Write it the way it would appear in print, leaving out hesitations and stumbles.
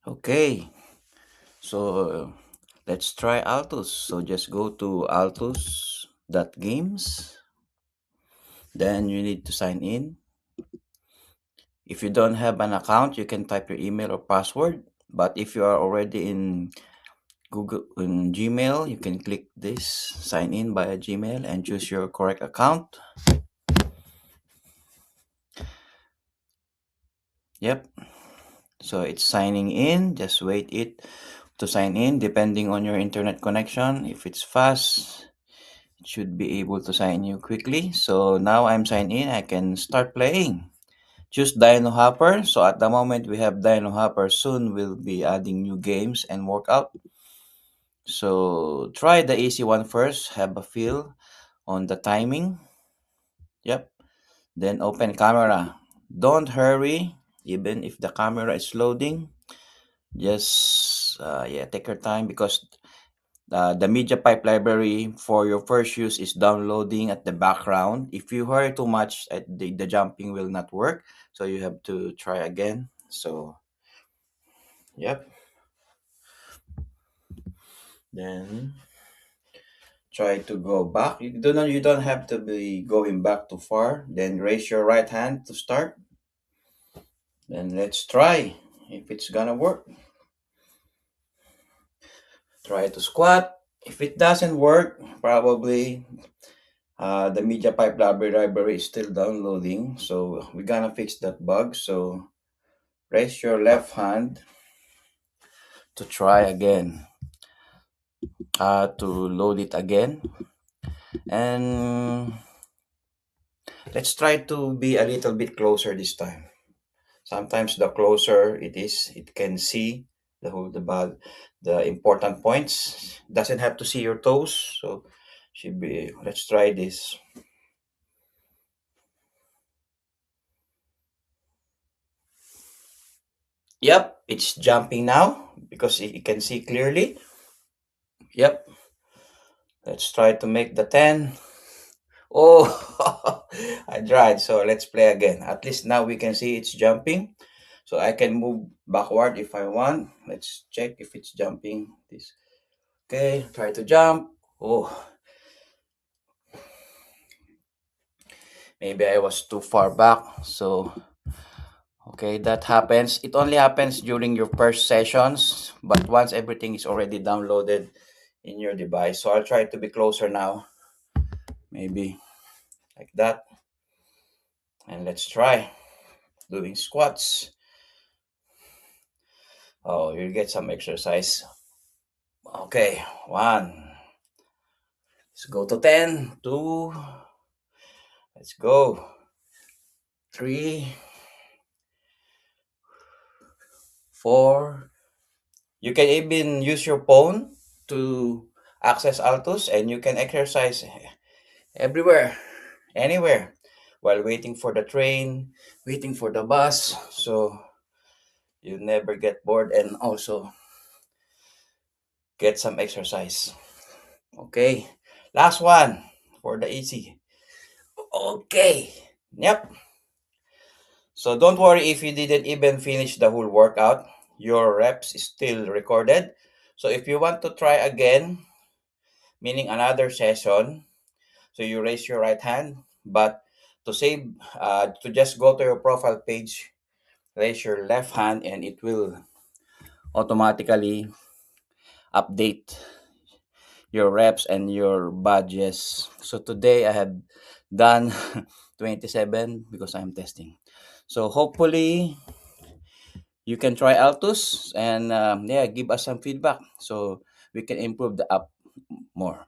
Okay, so let's try Altus. So just go to altus.games. Then you need to sign in. If you don't have an account, you can type your email or password. But if you are already in Gmail, you can click this sign in via Gmail and choose your correct account. Yep. So it's signing in. Just wait it to sign in depending on your internet connection. If it's fast, it should be able to sign you quickly. So now I'm signed in. I can start playing. Choose Dino Hopper. So at the moment we have Dino Hopper. Soon we'll be adding new games and workout. So try the easy one first. Have a feel on the timing. Yep. Then open camera. Don't hurry. Even if the camera is loading, just take your time because the media pipe library for your first use is downloading at the background. If you hurry too much, the jumping will not work. So you have to try again. So, yep. Then try to go back. You don't have to be going back too far. Then raise your right hand to start. Then let's try if it's gonna work. Try to squat. If it doesn't work, probably the media pipe library is still downloading, so we're gonna fix that bug. So raise your left hand to try again, to load it again, and let's try to be a little bit closer this time. Sometimes the closer it is, it can see the important points. Doesn't have to see your toes, so should be. Let's try this. Yep, it's jumping now because you can see clearly. Yep, let's try to make the 10. Oh, I tried. So let's play again. At least now we can see it's jumping. So I can move backward if I want. Let's check if it's jumping. This. Okay, try to jump. Oh, maybe I was too far back. So, okay, that happens. It only happens during your first sessions. But once everything is already downloaded in your device. So I'll try to be closer now. Maybe like that. And let's try doing squats. Oh, you get some exercise. Okay, 1. Let's go to 10. 2. Let's go. 3. 4. You can even use your phone to access Altus and you can exercise everywhere, anywhere, while waiting for the train, waiting for the bus. So you never get bored and also get some exercise. Okay, last one for the easy. Okay, yep. So don't worry if you didn't even finish the whole workout. Your reps is still recorded. So if you want to try again, meaning another session, so you raise your right hand, but to save, to just go to your profile page, raise your left hand, and it will automatically update your reps and your badges. So today I have done 27 because I'm testing. So hopefully you can try Altus and give us some feedback so we can improve the app more.